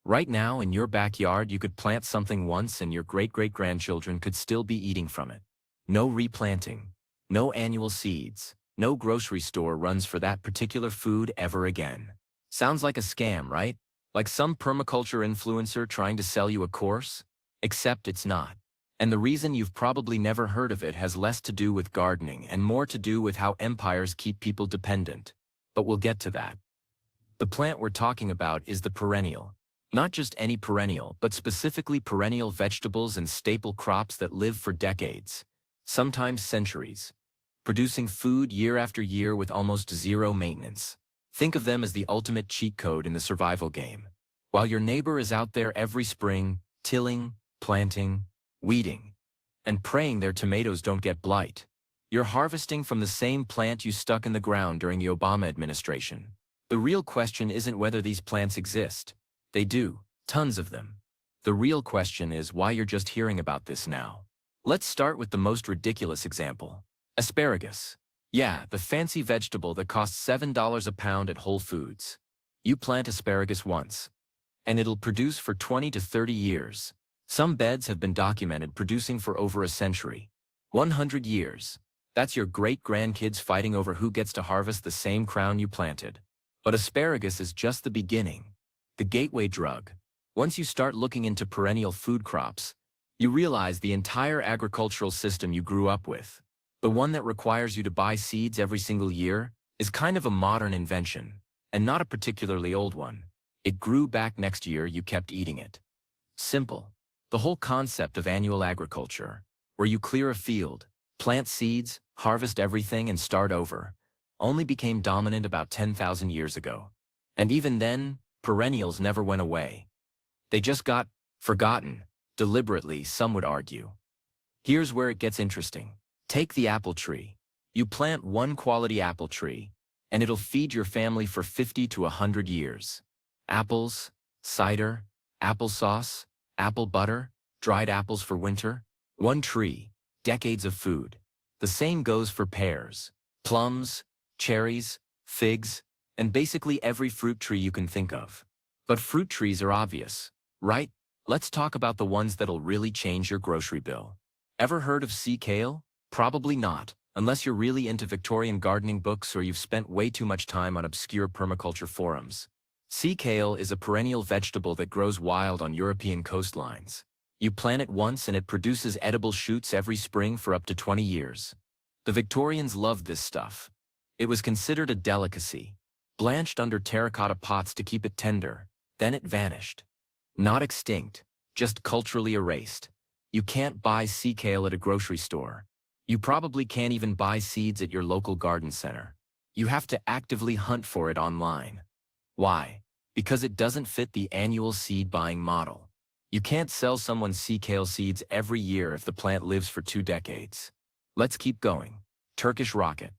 Right now, in your backyard, you could plant something once and your great-great-grandchildren could still be eating from it. No replanting, no annual seeds, no grocery store runs for that particular food ever again. Sounds like a scam, right? Like some permaculture influencer trying to sell you a course? Except it's not. And the reason you've probably never heard of it has less to do with gardening and more to do with how empires keep people dependent. But we'll get to that. The plant we're talking about is the perennial. Not just any perennial, but specifically perennial vegetables and staple crops that live for decades, sometimes centuries, producing food year after year with almost zero maintenance. Think of them as the ultimate cheat code in the survival game. While your neighbor is out there every spring, tilling, planting, weeding, and praying their tomatoes don't get blight, you're harvesting from the same plant you stuck in the ground during the Obama administration. The real question isn't whether these plants exist. They do, tons of them. The real question is why you're just hearing about this now. Let's start with the most ridiculous example. Asparagus. Yeah, the fancy vegetable that costs $7 a pound at Whole Foods. You plant asparagus once, and it'll produce for 20 to 30 years. Some beds have been documented producing for over a century. 100 years. That's your great-grandkids fighting over who gets to harvest the same crown you planted. But asparagus is just the beginning. The gateway drug. Once you start looking into perennial food crops, you realize the entire agricultural system you grew up with, the one that requires you to buy seeds every single year, is kind of a modern invention, and not a particularly old one. It grew back next year, you kept eating it. Simple. The whole concept of annual agriculture, where you clear a field, plant seeds, harvest everything and start over, only became dominant about 10,000 years ago. And even then, perennials never went away. They just got forgotten, deliberately, some would argue. Here's where it gets interesting. Take the apple tree. You plant one quality apple tree, and it'll feed your family for 50 to 100 years. Apples, cider, applesauce, apple butter, dried apples for winter. One tree, decades of food. The same goes for pears, plums, cherries, figs, and basically every fruit tree you can think of. But fruit trees are obvious, right? Let's talk about the ones that'll really change your grocery bill. Ever heard of sea kale? Probably not, unless you're really into Victorian gardening books or you've spent way too much time on obscure permaculture forums. Sea kale is a perennial vegetable that grows wild on European coastlines. You plant it once and it produces edible shoots every spring for up to 20 years. The Victorians loved this stuff. It was considered a delicacy, blanched under terracotta pots to keep it tender. Then it vanished. Not extinct, just culturally erased. You can't buy sea kale at a grocery store. You probably can't even buy seeds at your local garden center. You have to actively hunt for it online. Why? Because it doesn't fit the annual seed buying model. You can't sell someone sea kale seeds every year if the plant lives for 2 decades. Let's keep going. Turkish rocket,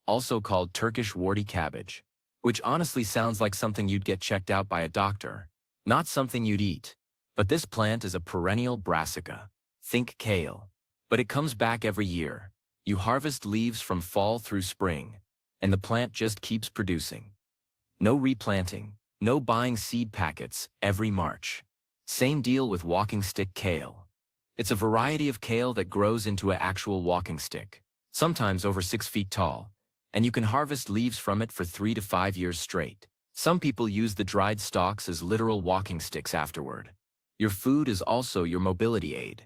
also called Turkish warty cabbage, which honestly sounds like something you'd get checked out by a doctor, not something you'd eat. But this plant is a perennial brassica. Think kale. But it comes back every year. You harvest leaves from fall through spring, and the plant just keeps producing. No replanting, no buying seed packets every March. Same deal with walking stick kale. It's a variety of kale that grows into an actual walking stick, sometimes over 6 feet tall, and you can harvest leaves from it for 3 to 5 years straight. Some people use the dried stalks as literal walking sticks afterward. Your food is also your mobility aid.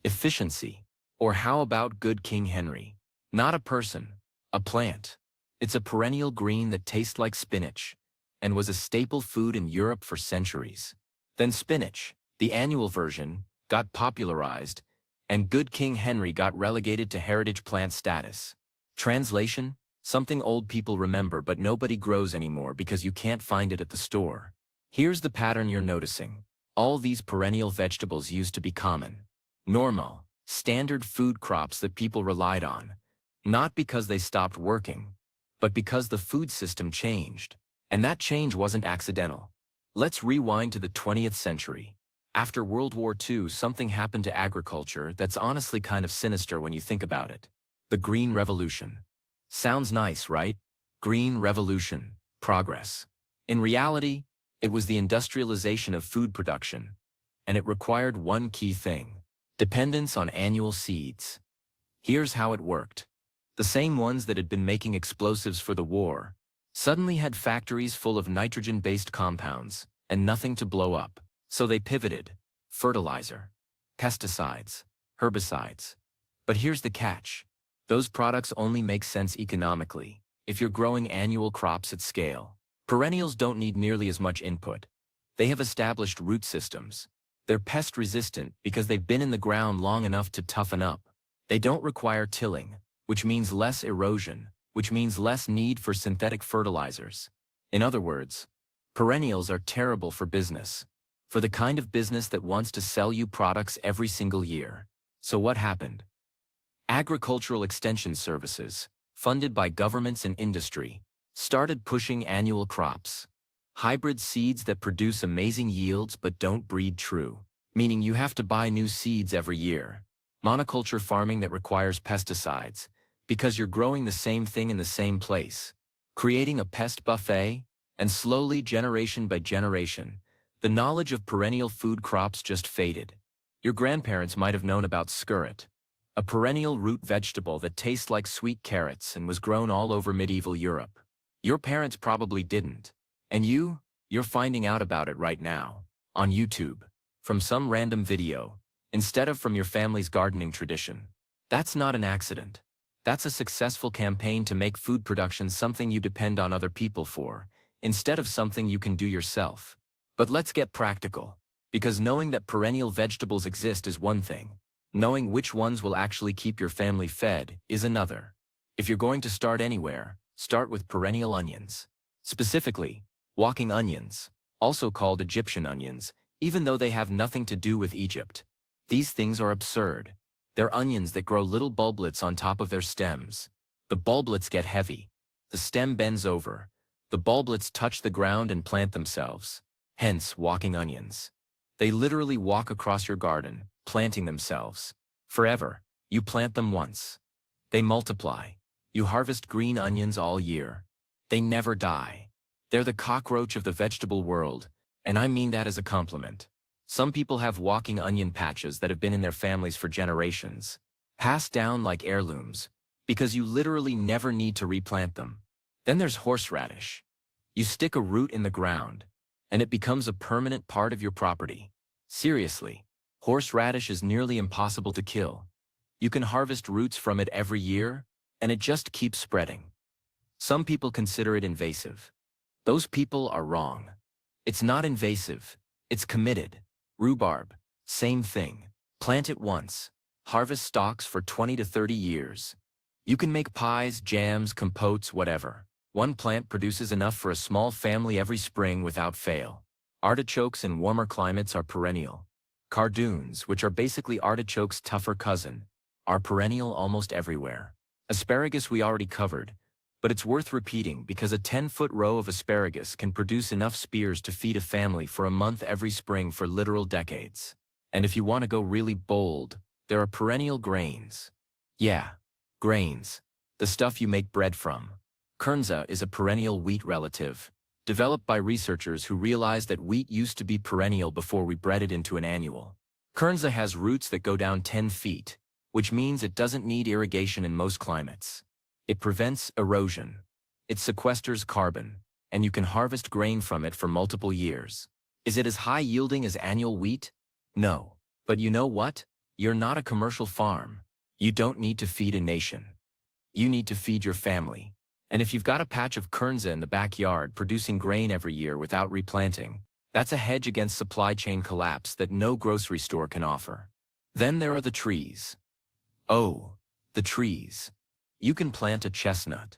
Efficiency. Or how about Good King Henry? Not a person, a plant. It's a perennial green that tastes like spinach, and was a staple food in Europe for centuries. Then spinach, the annual version, got popularized, and Good King Henry got relegated to heritage plant status. Translation? Something old people remember but nobody grows anymore because you can't find it at the store. Here's the pattern you're noticing. All these perennial vegetables used to be common, normal, standard food crops that people relied on, not because they stopped working, but because the food system changed. And that change wasn't accidental. Let's rewind to the 20th century. After World War II, something happened to agriculture that's honestly kind of sinister when you think about it. The Green Revolution. Sounds nice, right? Green Revolution. Progress. In reality, It was the industrialization of food production, and it required one key thing: dependence on annual seeds. Here's how it worked. The same ones that had been making explosives for the war suddenly had factories full of nitrogen-based compounds and nothing to blow up. So they pivoted: fertilizer, pesticides, herbicides. But here's the catch. Those products only make sense economically if you're growing annual crops at scale. Perennials don't need nearly as much input. They have established root systems. They're pest-resistant because they've been in the ground long enough to toughen up. They don't require tilling, which means less erosion, which means less need for synthetic fertilizers. In other words, perennials are terrible for business, for the kind of business that wants to sell you products every single year. So what happened? Agricultural extension services, funded by governments and industry, started pushing annual crops. Hybrid seeds that produce amazing yields but don't breed true, meaning you have to buy new seeds every year. Monoculture farming that requires pesticides, because you're growing the same thing in the same place, creating a pest buffet, and slowly, generation by generation, the knowledge of perennial food crops just faded. Your grandparents might have known about skirret, a perennial root vegetable that tastes like sweet carrots and was grown all over medieval Europe. Your parents probably didn't. And you're finding out about it right now, on YouTube, from some random video, instead of from your family's gardening tradition. That's not an accident. That's a successful campaign to make food production something you depend on other people for, instead of something you can do yourself. But let's get practical, because knowing that perennial vegetables exist is one thing. Knowing which ones will actually keep your family fed is another. If you're going to start anywhere, start with perennial onions. Specifically, walking onions, also called Egyptian onions, even though they have nothing to do with Egypt. These things are absurd. They're onions that grow little bulblets on top of their stems. The bulblets get heavy. The stem bends over. The bulblets touch the ground and plant themselves. Hence, walking onions. They literally walk across your garden, planting themselves. Forever. You plant them once. They multiply. You harvest green onions all year. They never die. They're the cockroach of the vegetable world, and I mean that as a compliment. Some people have walking onion patches that have been in their families for generations, passed down like heirlooms, because you literally never need to replant them. Then there's horseradish. You stick a root in the ground, and it becomes a permanent part of your property. Seriously, horseradish is nearly impossible to kill. You can harvest roots from it every year, and it just keeps spreading. Some people consider it invasive. Those people are wrong. It's not invasive, it's committed. Rhubarb, same thing. Plant it once. Harvest stalks for 20 to 30 years. You can make pies, jams, compotes, whatever. One plant produces enough for a small family every spring without fail. Artichokes in warmer climates are perennial. Cardoons, which are basically artichoke's tougher cousin, are perennial almost everywhere. Asparagus we already covered, but it's worth repeating because a 10-foot row of asparagus can produce enough spears to feed a family for a month every spring for literal decades. And if you want to go really bold, there are perennial grains. Yeah, grains. The stuff you make bread from. Kernza is a perennial wheat relative, developed by researchers who realized that wheat used to be perennial before we bred it into an annual. Kernza has roots that go down 10 feet, which means it doesn't need irrigation in most climates. It prevents erosion. It sequesters carbon, and you can harvest grain from it for multiple years. Is it as high-yielding as annual wheat? No. But you know what? You're not a commercial farm. You don't need to feed a nation. You need to feed your family. And if you've got a patch of Kernza in the backyard producing grain every year without replanting, that's a hedge against supply chain collapse that no grocery store can offer. Then there are the trees. Oh, the trees. You can plant a chestnut.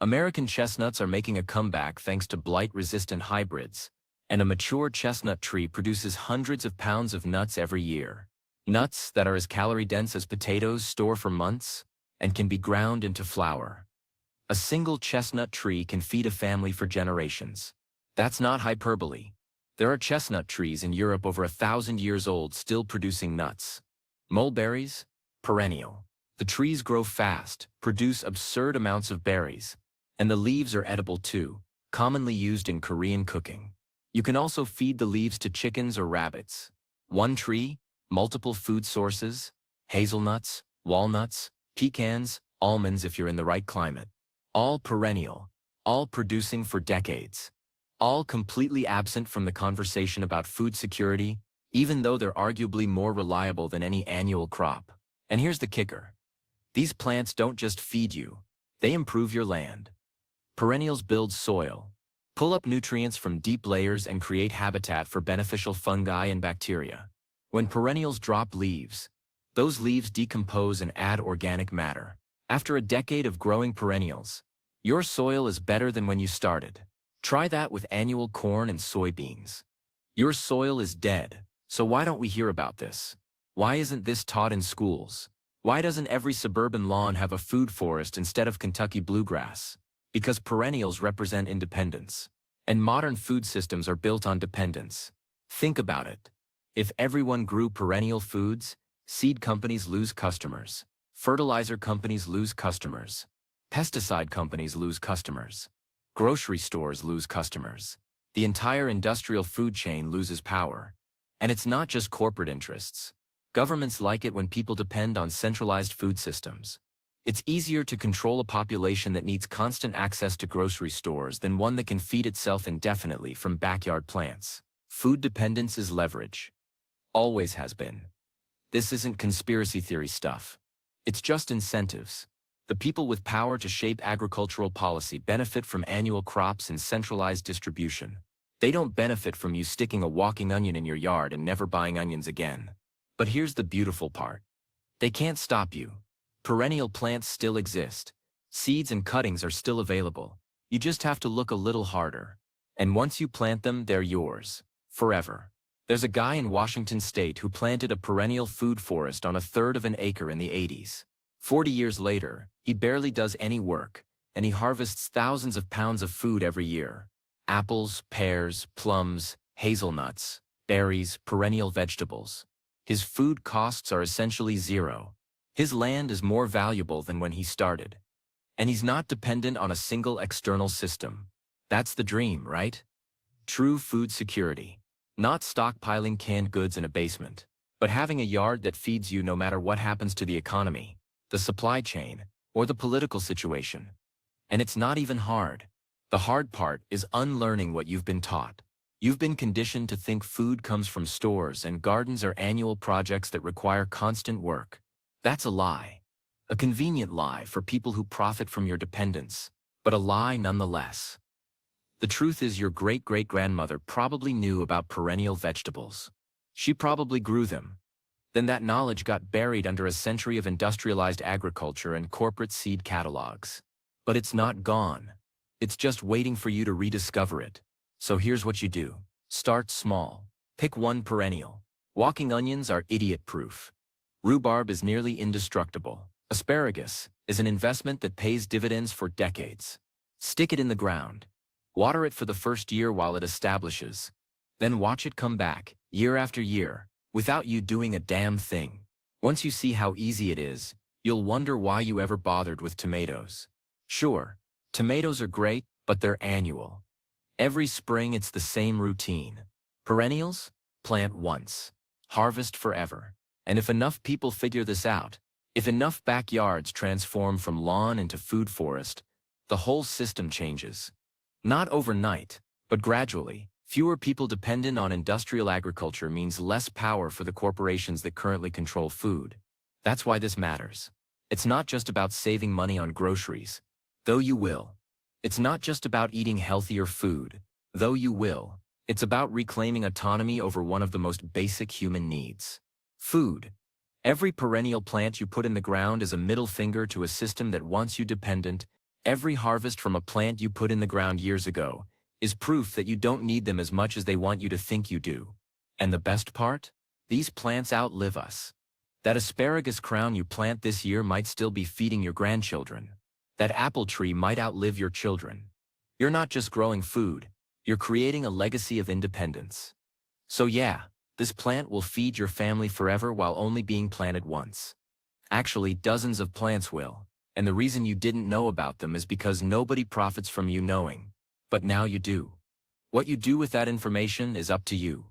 American chestnuts are making a comeback thanks to blight-resistant hybrids, and a mature chestnut tree produces hundreds of pounds of nuts every year. Nuts that are as calorie-dense as potatoes store for months and can be ground into flour. A single chestnut tree can feed a family for generations. That's not hyperbole. There are chestnut trees in Europe over 1,000 years old still producing nuts. Mulberries? Perennial. The trees grow fast, produce absurd amounts of berries, and the leaves are edible too, commonly used in Korean cooking. You can also feed the leaves to chickens or rabbits. One tree, multiple food sources, hazelnuts, walnuts, pecans, almonds if you're in the right climate. All perennial, all producing for decades. All completely absent from the conversation about food security, even though they're arguably more reliable than any annual crop. And here's the kicker. These plants don't just feed you, they improve your land. Perennials build soil, pull up nutrients from deep layers and create habitat for beneficial fungi and bacteria. When perennials drop leaves, those leaves decompose and add organic matter. After a decade of growing perennials, your soil is better than when you started. Try that with annual corn and soybeans. Your soil is dead, so why don't we hear about this? Why isn't this taught in schools? Why doesn't every suburban lawn have a food forest instead of Kentucky bluegrass? Because perennials represent independence. And modern food systems are built on dependence. Think about it. If everyone grew perennial foods, seed companies lose customers. Fertilizer companies lose customers. Pesticide companies lose customers. Grocery stores lose customers. The entire industrial food chain loses power. And it's not just corporate interests. Governments like it when people depend on centralized food systems. It's easier to control a population that needs constant access to grocery stores than one that can feed itself indefinitely from backyard plants. Food dependence is leverage. Always has been. This isn't conspiracy theory stuff. It's just incentives. The people with power to shape agricultural policy benefit from annual crops and centralized distribution. They don't benefit from you sticking a walking onion in your yard and never buying onions again. But here's the beautiful part. They can't stop you. Perennial plants still exist. Seeds and cuttings are still available. You just have to look a little harder. And once you plant them, they're yours. Forever. There's a guy in Washington state who planted a perennial food forest on 1/3 of an acre in the 80s. 40 years later, he barely does any work, and he harvests thousands of pounds of food every year. Apples, pears, plums, hazelnuts, berries, perennial vegetables. His food costs are essentially zero. His land is more valuable than when he started. And he's not dependent on a single external system. That's the dream, right? True food security. Not stockpiling canned goods in a basement, but having a yard that feeds you no matter what happens to the economy, the supply chain, or the political situation. And it's not even hard. The hard part is unlearning what you've been taught. You've been conditioned to think food comes from stores and gardens are annual projects that require constant work. That's a lie. A convenient lie for people who profit from your dependence, but a lie nonetheless. The truth is your great-great-grandmother probably knew about perennial vegetables. She probably grew them. Then that knowledge got buried under a century of industrialized agriculture and corporate seed catalogs. But it's not gone. It's just waiting for you to rediscover it. So here's what you do. Start small. Pick one perennial. Walking onions are idiot-proof. Rhubarb is nearly indestructible. Asparagus is an investment that pays dividends for decades. Stick it in the ground. Water it for the first year while it establishes. Then watch it come back, year after year, without you doing a damn thing. Once you see how easy it is, you'll wonder why you ever bothered with tomatoes. Sure, tomatoes are great, but they're annual. Every spring it's the same routine. Perennials? Plant once. Harvest forever. And if enough people figure this out, if enough backyards transform from lawn into food forest, the whole system changes. Not overnight, but gradually. Fewer people dependent on industrial agriculture means less power for the corporations that currently control food. That's why this matters. It's not just about saving money on groceries, though you will. It's not just about eating healthier food, though you will. It's about reclaiming autonomy over one of the most basic human needs. Food. Every perennial plant you put in the ground is a middle finger to a system that wants you dependent. Every harvest from a plant you put in the ground years ago is proof that you don't need them as much as they want you to think you do. And the best part? These plants outlive us. That asparagus crown you plant this year might still be feeding your grandchildren. That apple tree might outlive your children. You're not just growing food, you're creating a legacy of independence. So yeah, this plant will feed your family forever while only being planted once. Actually, dozens of plants will. And the reason you didn't know about them is because nobody profits from you knowing. But now you do. What you do with that information is up to you.